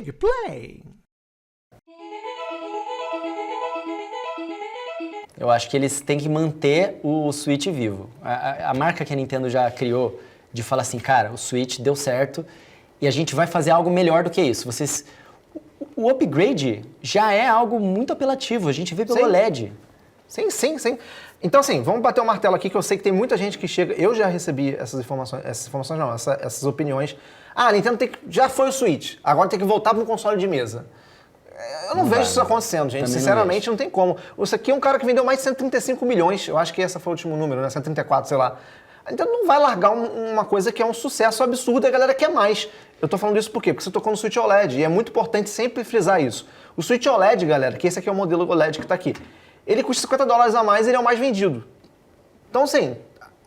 Big Play. Eu acho que eles têm que manter o Switch vivo. A marca que a Nintendo já criou de falar assim, cara, o Switch deu certo e a gente vai fazer algo melhor do que isso. O upgrade já é algo muito apelativo, a gente vê pelo OLED. Sim. Então, assim, vamos bater o martelo aqui, que eu sei que tem muita gente que chega... Eu já recebi essas opiniões. Ah, a Nintendo já foi o Switch, agora tem que voltar para um console de mesa. Eu não vejo isso acontecendo, gente. Também Sinceramente, não tem como. Isso aqui é um cara que vendeu mais de 135 milhões. Eu acho que esse foi o último número, né? 134, sei lá. Então não vai largar uma coisa que é um sucesso absurdo e a galera quer mais. Eu tô falando isso por quê? Porque você tocou no Switch OLED e é muito importante sempre frisar isso. O Switch OLED, galera, que esse aqui é o modelo OLED que tá aqui, ele custa $50 a mais e ele é o mais vendido. Então, assim,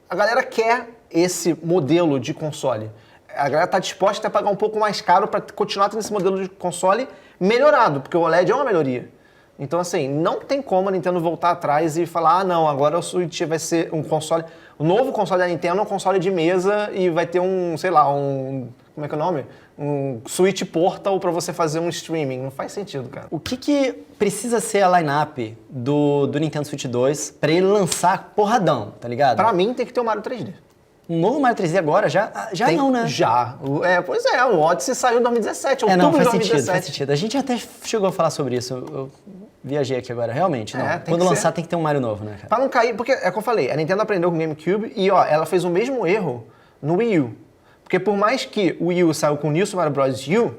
a galera quer esse modelo de console. A galera tá disposta a pagar um pouco mais caro para continuar tendo esse modelo de console melhorado, porque o OLED é uma melhoria. Então, assim, não tem como a Nintendo voltar atrás e falar, ah, não, agora o Switch vai ser um console... O novo console da Nintendo é um console de mesa e vai ter como é que é o nome? Um Switch Portal para você fazer um streaming. Não faz sentido, cara. O que precisa ser a line-up do Nintendo Switch 2 para ele lançar porradão, tá ligado? Pra mim tem que ter o Mario 3D. Um novo Mario 3D agora? Já não, né? Já. Pois é, o Odyssey saiu em 2017, outubro de 2017. Faz sentido. A gente até chegou a falar sobre isso. Eu viajei aqui agora, realmente. Não. Quando lançar tem que ter um Mario novo, né, cara? Pra não cair, porque é o que eu falei, a Nintendo aprendeu com o GameCube e, ela fez o mesmo erro no Wii U. Porque por mais que o Wii U saiu com o New Super Mario Bros. U,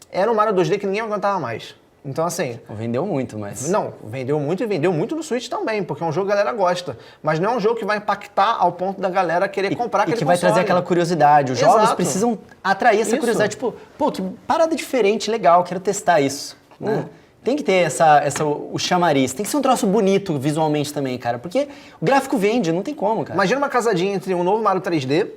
era um Mario 2D que ninguém aguentava mais. Então, assim... Vendeu muito, mas... Não, vendeu muito e vendeu muito no Switch também, porque é um jogo que a galera gosta. Mas não é um jogo que vai impactar ao ponto da galera querer comprar aquele console. E que vai trazer aquela curiosidade. Os jogos precisam atrair essa curiosidade. Tipo, pô, que parada diferente, legal, quero testar isso. Né? Tem que ter o chamariz. Tem que ser um troço bonito visualmente também, cara. Porque o gráfico vende, não tem como, cara. Imagina uma casadinha entre um novo Mario 3D,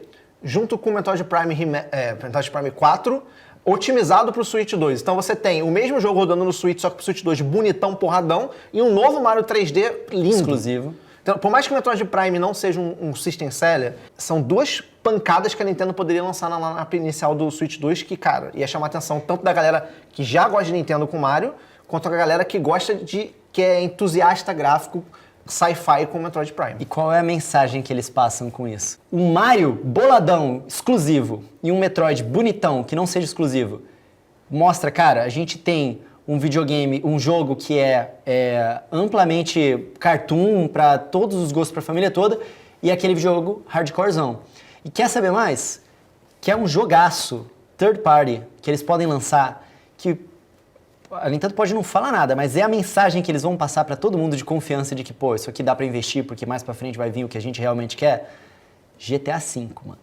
junto com o Metroid Prime 4... otimizado para o Switch 2. Então você tem o mesmo jogo rodando no Switch, só que pro Switch 2 bonitão, porradão, e um novo Mario 3D lindo. Exclusivo. Então, por mais que o Metroid Prime não seja um system seller, são duas pancadas que a Nintendo poderia lançar na lineup inicial do Switch 2 que, cara, ia chamar a atenção tanto da galera que já gosta de Nintendo com Mario, quanto da galera que gosta que é entusiasta gráfico sci-fi com o Metroid Prime. E qual é a mensagem que eles passam com isso? Um Mario boladão, exclusivo, e um Metroid bonitão, que não seja exclusivo, mostra, cara, a gente tem um videogame, um jogo que é amplamente cartoon para todos os gostos, para a família toda, e aquele jogo hardcorezão. E quer saber mais? Que é um jogaço third party que eles podem lançar, que a Nintendo pode não falar nada, mas é a mensagem que eles vão passar pra todo mundo de confiança de que, pô, isso aqui dá pra investir porque mais pra frente vai vir o que a gente realmente quer. GTA V, mano.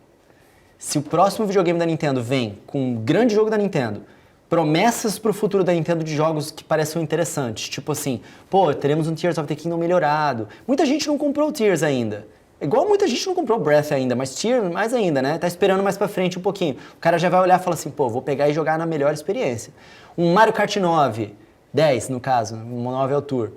Se o próximo videogame da Nintendo vem com um grande jogo da Nintendo, promessas pro futuro da Nintendo de jogos que pareçam interessantes, tipo assim, pô, teremos um Tears of the Kingdom melhorado. Muita gente não comprou o Tears ainda. Igual muita gente não comprou o Breath ainda, mas Tears mais ainda, né? Tá esperando mais pra frente um pouquinho. O cara já vai olhar e fala assim, pô, vou pegar e jogar na melhor experiência. Um Mario Kart 9, 10 no caso, um 9 ao Tour.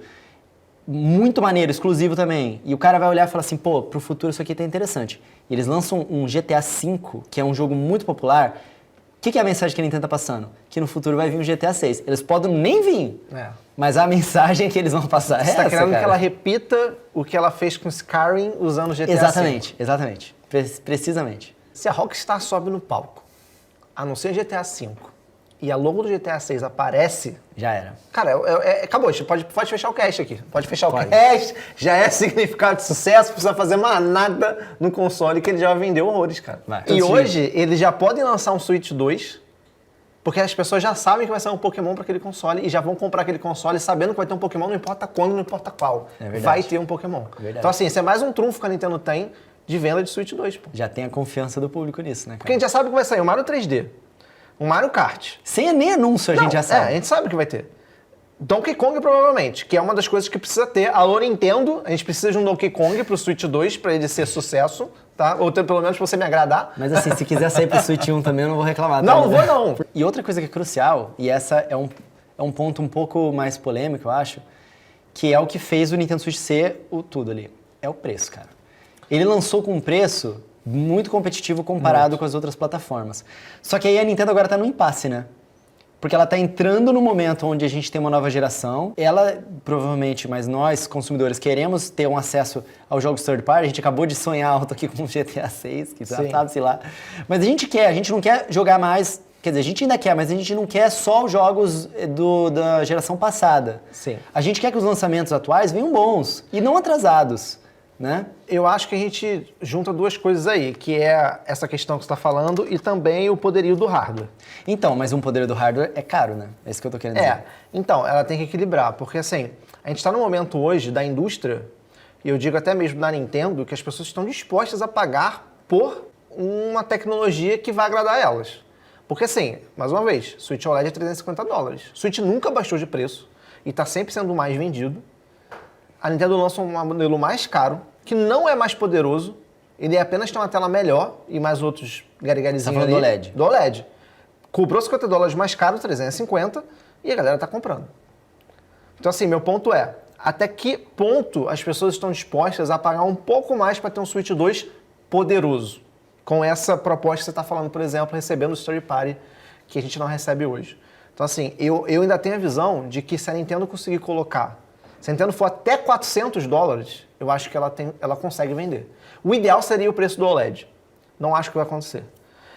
Muito maneiro, exclusivo também. E o cara vai olhar e falar assim, pô, pro futuro isso aqui tá interessante. E eles lançam um GTA V, que é um jogo muito popular. O que é a mensagem que a Nintendo tá passando? Que no futuro vai vir um GTA 6. Eles podem nem vir, mas a mensagem que eles vão passar é essa, cara. Você tá querendo que ela repita o que ela fez com Skyrim usando o GTA V. Exatamente. Precisamente. Se a Rockstar sobe no palco, a não ser GTA V, e a logo do GTA 6 aparece... Já era. Cara, acabou. Pode fechar o cast aqui. Pode fechar o cast. Já é significado de sucesso. Não precisa fazer mais nada no console que ele já vendeu horrores, cara. E hoje, eles já podem lançar um Switch 2, porque as pessoas já sabem que vai sair um Pokémon para aquele console e já vão comprar aquele console sabendo que vai ter um Pokémon, não importa quando, não importa qual. Vai ter um Pokémon. Então, assim, isso é mais um trunfo que a Nintendo tem de venda de Switch 2, pô. Já tem a confiança do público nisso, né, cara? Porque a gente já sabe que vai sair o Mario 3D. Um Mario Kart. Sem nem anúncio a gente já sabe. A gente sabe que vai ter. Donkey Kong provavelmente, que é uma das coisas que precisa ter. Alô Nintendo, a gente precisa de um Donkey Kong pro Switch 2 pra ele ser sucesso, tá? Ou pelo menos pra você me agradar. Mas assim, se quiser sair pro Switch 1 também eu não vou reclamar. Não, vou não. E outra coisa que é crucial, e essa é um ponto um pouco mais polêmico, eu acho, que é o que fez o Nintendo Switch ser o tudo ali. É o preço, cara. Ele lançou com um preço muito competitivo comparado com as outras plataformas. Só que aí a Nintendo agora tá no impasse, né? porque ela está entrando no momento onde a gente tem uma nova geração. Ela, provavelmente, mas nós, consumidores, queremos ter um acesso aos jogos third party. A gente acabou de sonhar alto aqui com o GTA 6, que já sabe-se lá. Mas a gente não quer jogar mais... Quer dizer, a gente ainda quer, mas a gente não quer só os jogos da geração passada. Sim. A gente quer que os lançamentos atuais venham bons e não atrasados, né? Eu acho que a gente junta duas coisas aí, que é essa questão que você está falando e também o poderio do hardware. Então, mas um poder do hardware é caro, né? É isso que eu tô querendo dizer. Então, ela tem que equilibrar, porque assim, a gente está no momento hoje da indústria, e eu digo até mesmo da Nintendo, que as pessoas estão dispostas a pagar por uma tecnologia que vai agradar elas. Porque assim, mais uma vez, Switch OLED é $350. Switch nunca baixou de preço e está sempre sendo mais vendido. A Nintendo lança um modelo mais caro, que não é mais poderoso, ele apenas tem uma tela melhor e mais outros garigarizinhos tá falando ali. do OLED. Do OLED. Cobrou $50 mais caro, 350, e a galera está comprando. Então assim, meu ponto é, até que ponto as pessoas estão dispostas a pagar um pouco mais para ter um Switch 2 poderoso? Com essa proposta que você está falando, por exemplo, recebendo o Story Party, que a gente não recebe hoje. Então, assim, eu ainda tenho a visão de que se a Nintendo conseguir colocar, se a Nintendo for até $400, eu acho que ela consegue vender. O ideal seria o preço do OLED. Não acho que vai acontecer.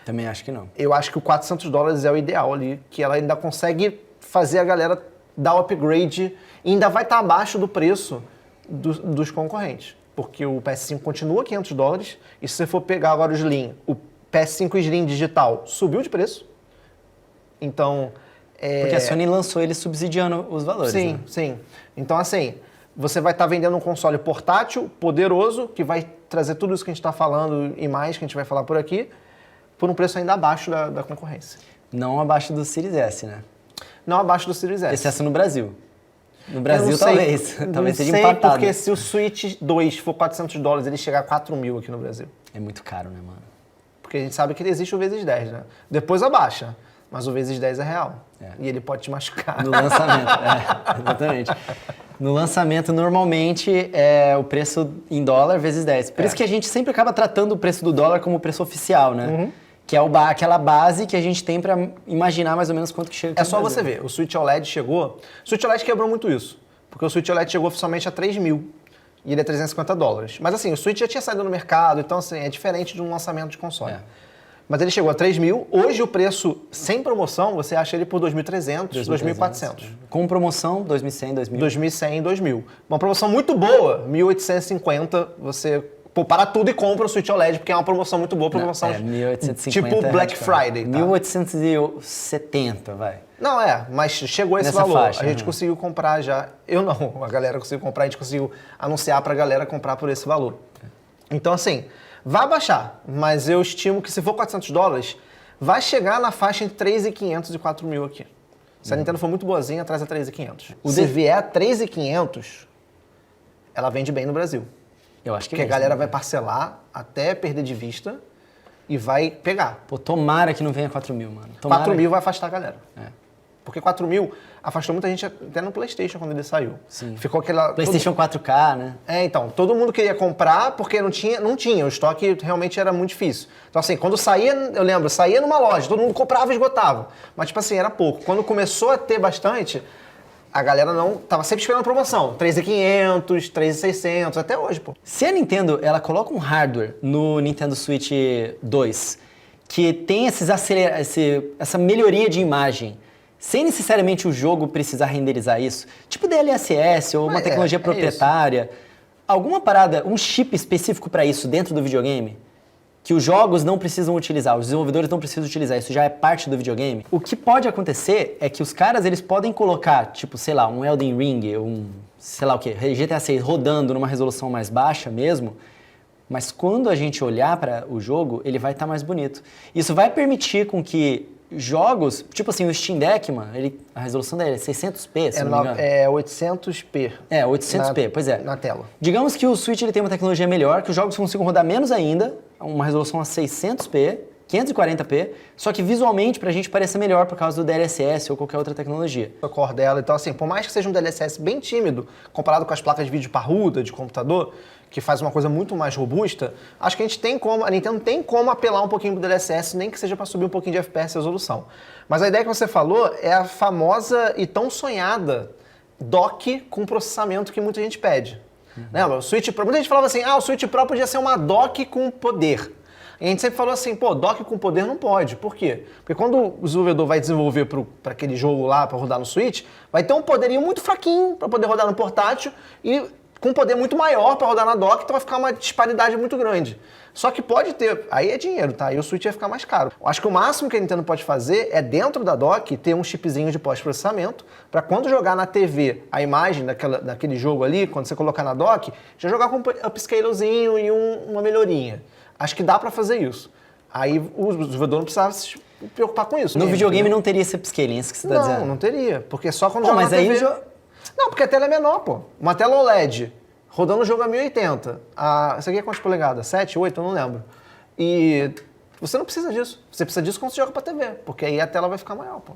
Também acho que não. Eu acho que o $400 é o ideal ali, que ela ainda consegue fazer a galera dar o upgrade e ainda vai estar abaixo do preço dos concorrentes. Porque o PS5 continua $500 e se você for pegar agora o Slim, o PS5 Slim digital subiu de preço. Então... Porque a Sony lançou ele subsidiando os valores, sim, né? Sim. Então, assim, você vai estar vendendo um console portátil, poderoso, que vai trazer tudo isso que a gente está falando e mais, que a gente vai falar por aqui, por um preço ainda abaixo da concorrência. Não abaixo do Series S, né? Não abaixo do Series S. Excesso no Brasil. No Brasil, não talvez. Sei, talvez seja sei, empatado. Porque se o Switch 2 for $400, ele chegar a 4.000 aqui no Brasil. É muito caro, né, mano? Porque a gente sabe que existe o vezes 10, né? Depois abaixa, mas o vezes 10 é real. E ele pode te machucar. No lançamento, exatamente. No lançamento, normalmente, o preço em dólar vezes 10. Por isso que a gente sempre acaba tratando o preço do dólar como o preço oficial, né? Uhum. Que é aquela base que a gente tem para imaginar mais ou menos quanto que chega aqui É no só Brasil. você ver, o Switch OLED chegou... O Switch OLED quebrou muito isso, porque o Switch OLED chegou oficialmente a 3.000 e ele é $350. Mas assim, o Switch já tinha saído no mercado, então assim, é diferente de um lançamento de console. Mas ele chegou a 3.000, hoje o preço sem promoção, você acha ele por 2.300, 2.400. Com promoção, 2.100, 2.000. 2.100 e 2.000. Uma promoção muito boa, 1.850, você... para tudo e compra o Switch OLED, porque é uma promoção muito boa, promoção 1.850 tipo Black Friday. Tá? 1.870, vai. Não, mas chegou esse Nessa valor. faixa, a gente conseguiu comprar já. Eu não, a galera conseguiu comprar, a gente conseguiu anunciar pra galera comprar por esse valor. Então, assim, vai baixar, mas eu estimo que se for $400, vai chegar na faixa entre 3.500 e 4.000 aqui. Se a Nintendo for muito boazinha, traz a 3.500. Se vier a 3.500, ela vende bem no Brasil. Eu acho que Porque a galera vai parcelar até perder de vista e vai pegar. Pô, tomara que não venha 4.000, mano. Tomara 4.000 vai afastar a galera. Porque 4.000 afastou muita gente até no PlayStation quando ele saiu. Sim. Ficou aquela... PlayStation 4K, né? Então, todo mundo queria comprar porque não tinha. O estoque realmente era muito difícil. Então, assim, quando saía, eu lembro, saía numa loja, todo mundo comprava e esgotava. Mas, tipo assim, era pouco. Quando começou a ter bastante... A galera não... Tava sempre esperando promoção. 3.500, 3.600, até hoje, pô. Se a Nintendo, ela coloca um hardware no Nintendo Switch 2 que tem essa melhoria de imagem, sem necessariamente o jogo precisar renderizar isso, tipo DLSS ou uma tecnologia proprietária, alguma parada, um chip específico para isso dentro do videogame, que os jogos não precisam utilizar, os desenvolvedores não precisam utilizar, isso já é parte do videogame. O que pode acontecer é que os caras, eles podem colocar, tipo, sei lá, um Elden Ring, sei lá o quê, GTA 6 rodando numa resolução mais baixa mesmo, mas quando a gente olhar para o jogo, ele vai estar mais bonito. Isso vai permitir com que jogos, tipo assim, o Steam Deck, mano, a resolução dele é 600p, se não me engano. É 800p. 800p, pois é. Na tela. Digamos que o Switch ele tem uma tecnologia melhor, que os jogos consigam rodar menos ainda, uma resolução a 600p, 540p, só que visualmente pra gente pareça melhor por causa do DLSS ou qualquer outra tecnologia. A cor dela, então assim, por mais que seja um DLSS bem tímido, comparado com as placas de vídeo parruda de computador, que faz uma coisa muito mais robusta, acho que a Nintendo tem como apelar um pouquinho pro DLSS, nem que seja para subir um pouquinho de FPS e resolução. Mas a ideia que você falou é a famosa e tão sonhada dock com processamento que muita gente pede. Lembra? O Switch Pro, muita gente falava assim, o Switch Pro podia ser uma dock com poder. E a gente sempre falou assim, dock com poder não pode. Por quê? Porque quando o desenvolvedor vai desenvolver para aquele jogo lá, para rodar no Switch, vai ter um poderinho muito fraquinho para poder rodar no portátil e com um poder muito maior para rodar na dock, então vai ficar uma disparidade muito grande. Só que pode ter, aí é dinheiro, tá? Aí o Switch vai ficar mais caro. Eu acho que o máximo que a Nintendo pode fazer é dentro da dock ter um chipzinho de pós-processamento para quando jogar na TV a imagem daquele jogo ali, quando você colocar na dock, já jogar com um upscalezinho e uma melhorinha. Acho que dá para fazer isso. Aí o desenvolvedor não precisava se preocupar com isso. No videogame não teria esse upscaling, isso que você tá dizendo. Não teria, porque só quando joga mas na aí TV... Não, porque a tela é menor, pô. Uma tela OLED, rodando o jogo a 1080. Isso aqui é quantas polegadas? 7, 8? Eu não lembro. E você não precisa disso. Você precisa disso quando você joga pra TV, porque aí a tela vai ficar maior, pô.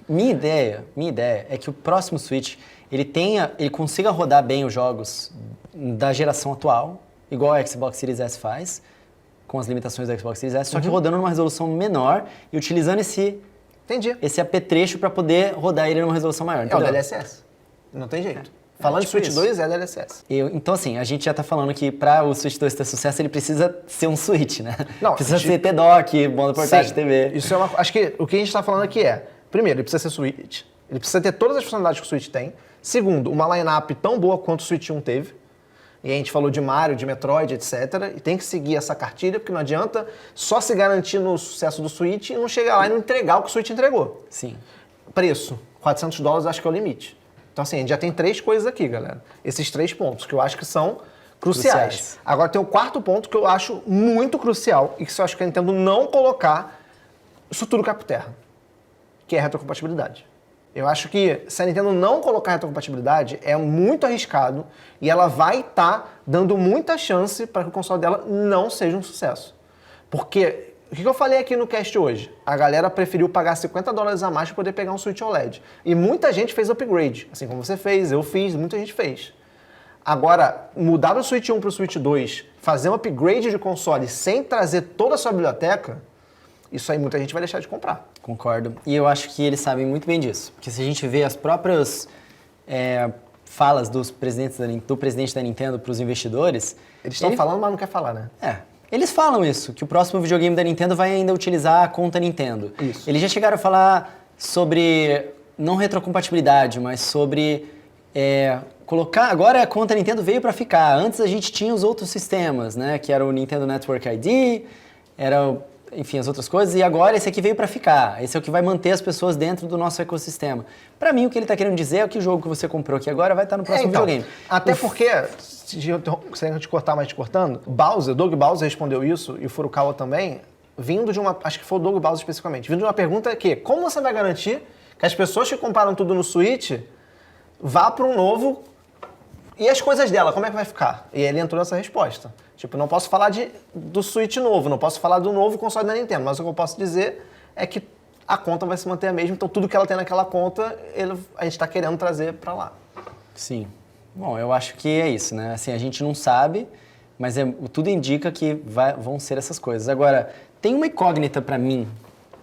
Minha ideia é que o próximo Switch, ele consiga rodar bem os jogos da geração atual, igual a Xbox Series S faz, com as limitações do Xbox Series S, só que rodando numa resolução menor e utilizando esse apetrecho para poder rodar ele numa resolução maior. Entendeu? É o DLSS. Não tem jeito. Falando de Switch 2, é DLSS. Então, assim, a gente já tá falando que para o Switch 2 ter sucesso, ele precisa ser um Switch, né? Não, precisa ter dock, modo portátil de TV. Isso é acho que o que a gente tá falando aqui é, primeiro, ele precisa ser Switch, ele precisa ter todas as funcionalidades que o Switch tem. Segundo, uma line-up tão boa quanto o Switch 1 teve. E a gente falou de Mario, de Metroid, etc. E tem que seguir essa cartilha, porque não adianta só se garantir no sucesso do Switch e não chegar lá e não entregar o que o Switch entregou. Sim. Preço, $400 acho que é o limite. Então assim, a gente já tem 3 coisas aqui, galera. Esses 3 pontos que eu acho que são cruciais. Agora tem o 4º ponto que eu acho muito crucial e que eu acho que a Nintendo não colocar, isso tudo cai por terra, que é a retrocompatibilidade. Eu acho que se a Nintendo não colocar retrocompatibilidade, é muito arriscado e ela vai estar dando muita chance para que o console dela não seja um sucesso. Porque, o que eu falei aqui no cast hoje? A galera preferiu pagar $50 a mais para poder pegar um Switch OLED. E muita gente fez upgrade, assim como você fez, eu fiz, muita gente fez. Agora, mudar do Switch 1 para o Switch 2, fazer um upgrade de console sem trazer toda a sua biblioteca, isso aí muita gente vai deixar de comprar. Concordo. E eu acho que eles sabem muito bem disso. Porque se a gente vê as próprias falas do presidente da Nintendo para os investidores... Eles estão falando, mas não quer falar, né? Eles falam isso, que o próximo videogame da Nintendo vai ainda utilizar a conta Nintendo. Isso. Eles já chegaram a falar sobre, não retrocompatibilidade, mas sobre colocar... Agora a conta Nintendo veio para ficar. Antes a gente tinha os outros sistemas, né? Que era o Nintendo Network ID, enfim, as outras coisas, e agora esse aqui veio para ficar. Esse é o que vai manter as pessoas dentro do nosso ecossistema. Para mim, o que ele está querendo dizer é que o jogo que você comprou aqui agora vai estar no próximo videogame. Até porque, se eu te cortar, mas te cortando, Doug Bowser respondeu isso, e o Furukawa também, vindo de uma... Acho que foi o Doug Bowser especificamente, vindo de uma pergunta que, como você vai garantir que as pessoas que compraram tudo no Switch vá para um novo... E as coisas dela, como é que vai ficar? E ele entrou nessa resposta. Tipo, não posso falar do Switch novo, não posso falar do novo console da Nintendo, mas o que eu posso dizer é que a conta vai se manter a mesma, então tudo que ela tem naquela conta, a gente está querendo trazer para lá. Sim. Bom, eu acho que é isso, né? Assim, a gente não sabe, mas tudo indica que vão ser essas coisas. Agora, tem uma incógnita para mim,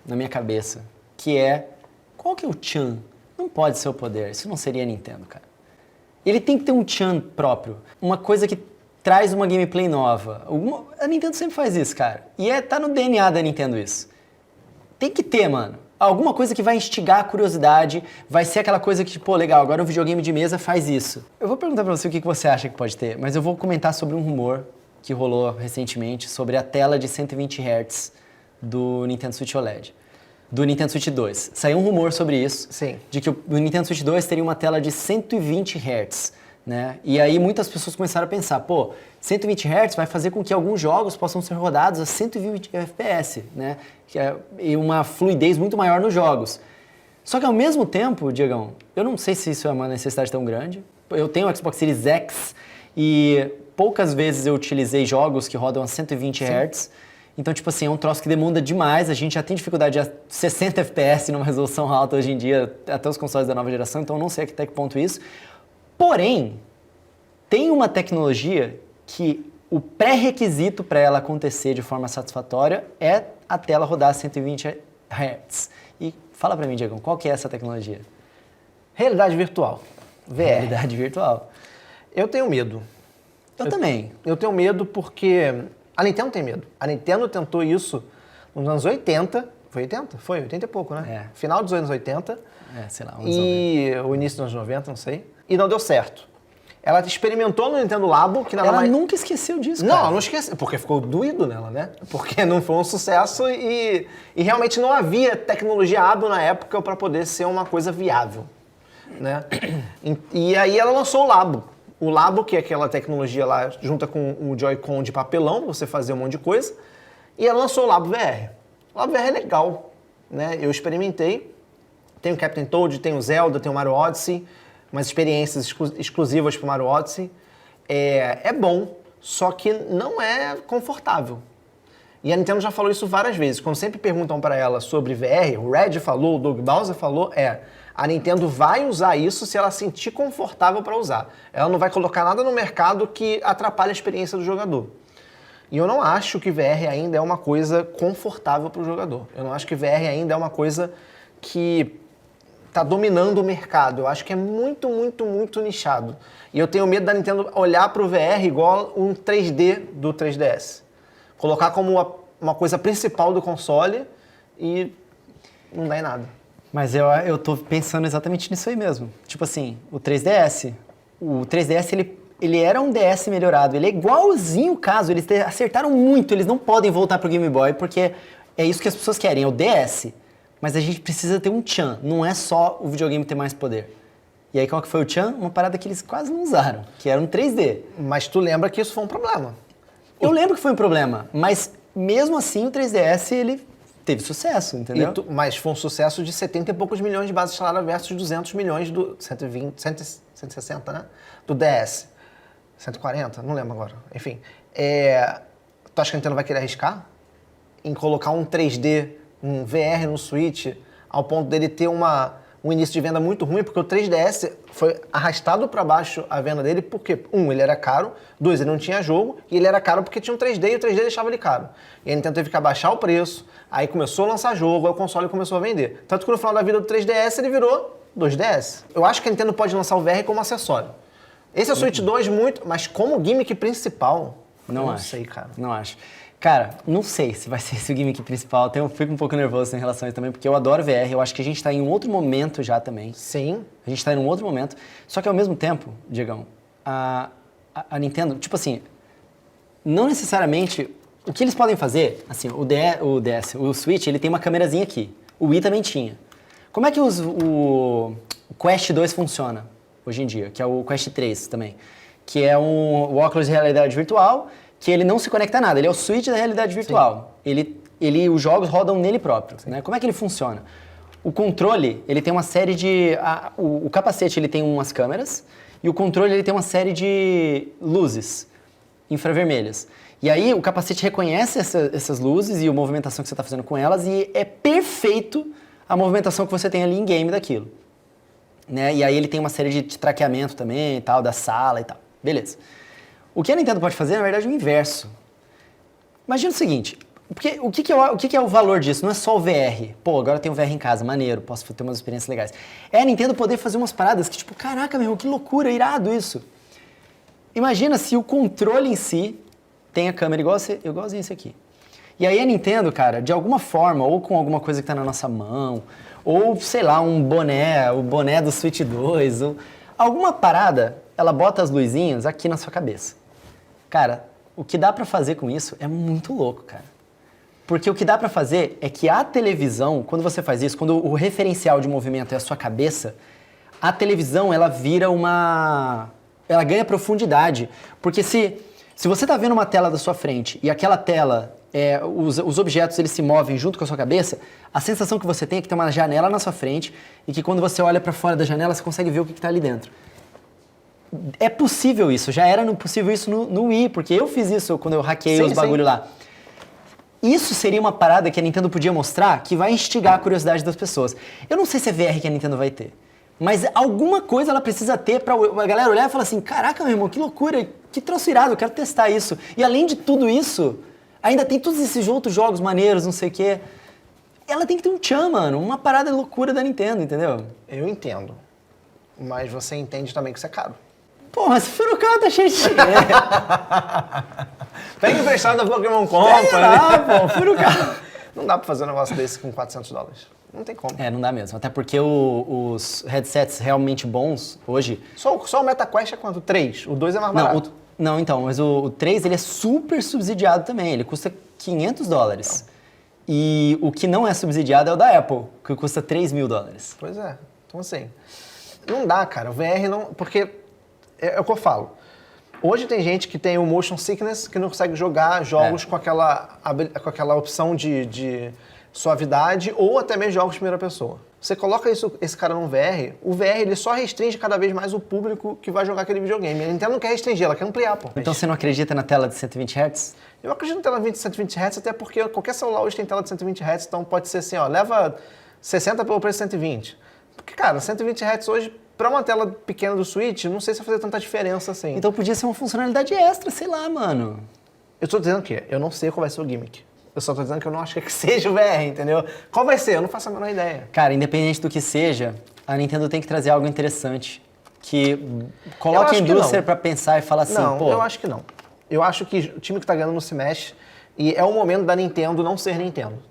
na minha cabeça, que é, qual que é o Chan? Não pode ser o poder, isso não seria a Nintendo, cara. Ele tem que ter um Chan próprio, uma coisa que traz uma gameplay nova. A Nintendo sempre faz isso, cara. E tá no DNA da Nintendo isso. Tem que ter, mano. Alguma coisa que vai instigar a curiosidade, vai ser aquela coisa que, legal, agora o videogame de mesa faz isso. Eu vou perguntar pra você o que você acha que pode ter, mas eu vou comentar sobre um rumor que rolou recentemente sobre a tela de 120 Hz do Nintendo Switch OLED. Do Nintendo Switch 2. Saiu um rumor sobre isso. Sim. De que o Nintendo Switch 2 teria uma tela de 120 Hz, né? E aí muitas pessoas começaram a pensar, 120 Hz vai fazer com que alguns jogos possam ser rodados a 120 FPS, né? E uma fluidez muito maior nos jogos. Só que ao mesmo tempo, Diegão, eu não sei se isso é uma necessidade tão grande. Eu tenho o Xbox Series X e poucas vezes eu utilizei jogos que rodam a 120 Hz. Então, tipo assim, é um troço que demanda demais. A gente já tem dificuldade de 60 FPS numa resolução alta hoje em dia, até os consoles da nova geração, então eu não sei até que ponto isso. Porém, tem uma tecnologia que o pré-requisito para ela acontecer de forma satisfatória é a tela rodar a 120 Hz. E fala para mim, Diego, qual que é essa tecnologia? Realidade virtual. VR. Realidade virtual. Eu tenho medo. Eu também. Eu tenho medo porque a Nintendo tem medo. A Nintendo tentou isso nos anos 80. Foi 80? Foi, 80 e pouco, né? É. Final dos anos 80. Sei lá, o início dos anos 90, não sei. E não deu certo. Ela experimentou no Nintendo Labo, que ela nunca esqueceu disso, Não, cara. ela não esqueceu, porque ficou doído nela, né? Porque não foi um sucesso e realmente não havia tecnologia hábil na época para poder ser uma coisa viável, né? E aí ela lançou o Labo. O Labo, que é aquela tecnologia lá, junta com o Joy-Con de papelão, você fazer um monte de coisa. E ela lançou o Labo VR. O Labo VR é legal, né? Eu experimentei. Tem o Captain Toad, tem o Zelda, tem o Mario Odyssey, umas experiências exclusivas para o Mario Odyssey. É bom, só que não é confortável. E a Nintendo já falou isso várias vezes. Quando sempre perguntam para ela sobre VR, o Red falou, o Doug Bowser falou, a Nintendo vai usar isso se ela sentir confortável para usar. Ela não vai colocar nada no mercado que atrapalhe a experiência do jogador. E eu não acho que VR ainda é uma coisa confortável para o jogador. Eu não acho que VR ainda é uma coisa que está dominando o mercado. Eu acho que é muito, muito, muito nichado. E eu tenho medo da Nintendo olhar para o VR igual um 3D do 3DS. Colocar como uma coisa principal do console e não dá em nada. Mas eu tô pensando exatamente nisso aí mesmo. Tipo assim, o 3DS ele era um DS melhorado. Ele é igualzinho o caso. Eles acertaram muito. Eles não podem voltar pro Game Boy porque é isso que as pessoas querem, é o DS. Mas a gente precisa ter um tchan. Não é só o videogame ter mais poder. E aí qual que foi o tchan? Uma parada que eles quase não usaram, que era um 3D. Mas tu lembra que isso foi um problema. Eu lembro que foi um problema, mas mesmo assim o 3DS ele teve sucesso, entendeu? Mas foi um sucesso de 70 e poucos milhões de base instalada versus 200 milhões do 160, né? Do DS. 140? Não lembro agora. Enfim. Tu acha que a Nintendo vai querer arriscar em colocar um 3D, um VR no Switch, ao ponto dele ter um início de venda muito ruim? Porque o 3DS foi arrastado para baixo a venda dele porque, ele era caro, 2, ele não tinha jogo, e ele era caro porque tinha um 3D e o 3D deixava ele caro. E a Nintendo teve que abaixar o preço, aí começou a lançar jogo, aí o console começou a vender. Tanto que no final da vida do 3DS ele virou 2DS. Eu acho que a Nintendo pode lançar o VR como acessório. Esse é o Switch 2 muito, mas como gimmick principal, não sei, cara. Não acho. Cara, não sei se vai ser esse o gimmick principal. Eu fico um pouco nervoso em relação a isso também, porque eu adoro VR. Eu acho que a gente tá em um outro momento já também. Sim. A gente tá em um outro momento. Só que ao mesmo tempo, Diegão, a Nintendo, tipo assim, não necessariamente... O que eles podem fazer, assim, o Switch, ele tem uma câmerazinha aqui. O Wii também tinha. Como é que o Quest 2 funciona hoje em dia? Que é o Quest 3 também. Que é o óculos de realidade virtual, que ele não se conecta a nada. Ele é o Switch da realidade virtual. Os jogos rodam nele próprio. Né? Como é que ele funciona? O controle, ele tem uma série de... O capacete, ele tem umas câmeras, e o controle, ele tem uma série de luzes infravermelhas. E aí, o capacete reconhece essas luzes e a movimentação que você está fazendo com elas, e é perfeito a movimentação que você tem ali em game daquilo. Né? E aí, ele tem uma série de traqueamento também, e tal, da sala e tal. Beleza. O que a Nintendo pode fazer, na verdade, é o inverso. Imagina o seguinte, porque o que é o valor disso? Não é só o VR. Pô, agora eu tenho VR em casa, maneiro, posso ter umas experiências legais. É a Nintendo poder fazer umas paradas que, tipo, caraca, meu, que loucura, irado isso. Imagina se o controle em si tem a câmera igualzinho esse aqui. E aí a Nintendo, cara, de alguma forma, ou com alguma coisa que tá na nossa mão, ou, sei lá, o boné do Switch 2, ou alguma parada, ela bota as luzinhas aqui na sua cabeça. Cara, o que dá pra fazer com isso é muito louco, cara. Porque o que dá pra fazer é que a televisão, quando você faz isso, quando o referencial de movimento é a sua cabeça, a televisão, ela vira ela ganha profundidade. Porque se você tá vendo uma tela da sua frente e aquela tela, os objetos eles se movem junto com a sua cabeça, a sensação que você tem é que tem uma janela na sua frente e que quando você olha pra fora da janela, você consegue ver o que tá ali dentro. É possível isso, já era possível isso no Wii, porque eu fiz isso quando eu hackeei os bagulho lá. Isso seria uma parada que a Nintendo podia mostrar que vai instigar a curiosidade das pessoas. Eu não sei se é VR que a Nintendo vai ter, mas alguma coisa ela precisa ter pra a galera olhar e falar assim, caraca, meu irmão, que loucura, que troço irado, eu quero testar isso. E além de tudo isso, ainda tem todos esses outros jogos maneiros, não sei o quê. Ela tem que ter um tchan, mano, uma parada loucura da Nintendo, entendeu? Eu entendo, mas você entende também que isso é caro. Porra, se for o carro, tá cheio de Pega emprestado da Pokémon Company. pô, fura o carro. Não dá pra fazer um negócio desse com $400. Não tem como. Não dá mesmo. Até porque os headsets realmente bons, hoje... Só o MetaQuest é quanto? 3. O 2 é mais barato. Não, então, mas o 3, ele é super subsidiado também. Ele custa $500. E o que não é subsidiado é o da Apple, que custa $3.000. Pois é. Então, assim, não dá, cara. O VR não... Porque é o que eu falo. Hoje tem gente que tem o motion sickness, que não consegue jogar jogos com aquela opção de suavidade ou até mesmo jogos de primeira pessoa. Você coloca esse cara no VR, o VR ele só restringe cada vez mais o público que vai jogar aquele videogame. A Nintendo não quer restringir, ela quer ampliar, pô. Então você não acredita na tela de 120 Hz? Eu acredito na tela de 120 Hz, até porque qualquer celular hoje tem tela de 120 Hz, então pode ser assim, ó, leva 60 pelo preço de 120. Porque, cara, 120 Hz hoje, pra uma tela pequena do Switch, não sei se vai fazer tanta diferença assim. Então podia ser uma funcionalidade extra, sei lá, mano. Eu tô dizendo que eu não sei qual vai ser o gimmick. Eu só tô dizendo que eu não acho que seja o VR, entendeu? Qual vai ser? Eu não faço a menor ideia. Cara, independente do que seja, a Nintendo tem que trazer algo interessante. Que coloque a indústria pra pensar e falar assim, não, pô... eu acho que não. Eu acho que o time que tá ganhando não se mexe. E é o momento da Nintendo não ser Nintendo.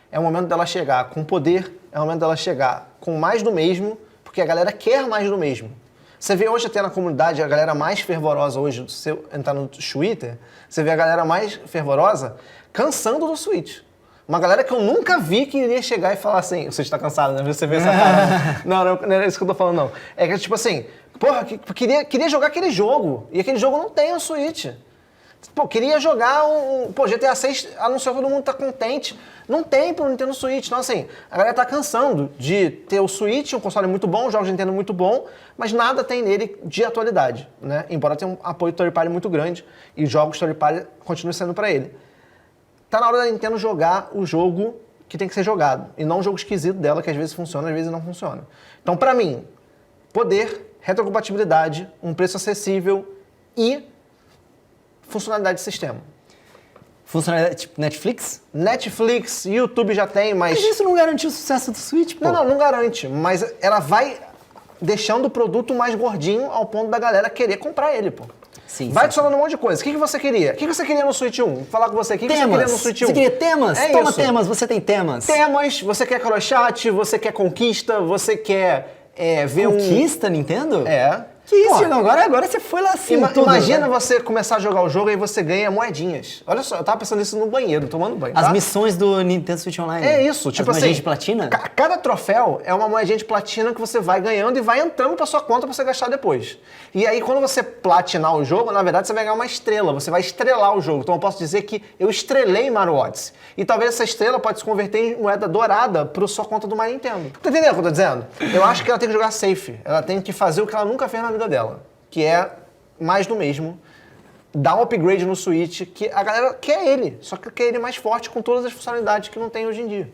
É o momento dela chegar com poder, é o momento dela chegar com mais do mesmo, porque a galera quer mais do mesmo. Você vê hoje até na comunidade a galera mais fervorosa hoje, se você entrar no Twitter, você vê a galera mais fervorosa cansando do Switch. Uma galera que eu nunca vi que iria chegar e falar assim, o Switch tá cansado, né? Você vê essa cara. Não é isso que eu tô falando, não. É que tipo assim, porra, queria jogar aquele jogo, e aquele jogo não tem no Switch. Pô, queria jogar Pô, GTA 6 anunciou, todo mundo tá contente. Não tem pro Nintendo Switch. Então, assim, a galera tá cansando de ter o Switch, um console muito bom, jogos de Nintendo muito bom, mas nada tem nele de atualidade, né? Embora tenha um apoio third party muito grande e jogos third party continuem sendo pra ele. Tá na hora da Nintendo jogar o jogo que tem que ser jogado, e não um jogo esquisito dela, que às vezes funciona, às vezes não funciona. Então, pra mim, poder, retrocompatibilidade, um preço acessível e funcionalidade de sistema. Funcionalidade tipo Netflix? Netflix, YouTube já tem, mas... Mas isso não garantiu o sucesso do Switch, pô. Não garante, mas ela vai deixando o produto mais gordinho ao ponto da galera querer comprar ele, pô. Sim, vai sim. adicionando um monte de coisa. O que você queria? O que você queria no Switch 1? Vou falar com você. O que você queria no Switch 1? Você queria temas? É Toma isso. temas, você tem temas. Temas, você quer crochat, você quer conquista, você quer ver Conquista, Nintendo? É. Que isso, Pô, Diego? Agora você foi lá assim, tudo, imagina né? você começar a jogar o jogo e você ganha moedinhas. Olha só, eu tava pensando nisso no banheiro, tomando banho. As tá? missões do Nintendo Switch Online. É isso, tipo as assim. moedinhas de platina? Cada troféu é uma moedinha de platina que você vai ganhando e vai entrando pra sua conta pra você gastar depois. E aí, quando você platinar o jogo, na verdade você vai ganhar uma estrela, você vai estrelar o jogo. Então eu posso dizer que eu estrelei Mario Odyssey. E talvez essa estrela pode se converter em moeda dourada pra sua conta do My Nintendo. Tá entendendo o que eu tô dizendo? Eu acho que ela tem que jogar safe. Ela tem que fazer o que ela nunca fez na vida dela, que é mais do mesmo, dar um upgrade no Switch, que a galera quer ele, só que quer ele mais forte com todas as funcionalidades que não tem hoje em dia.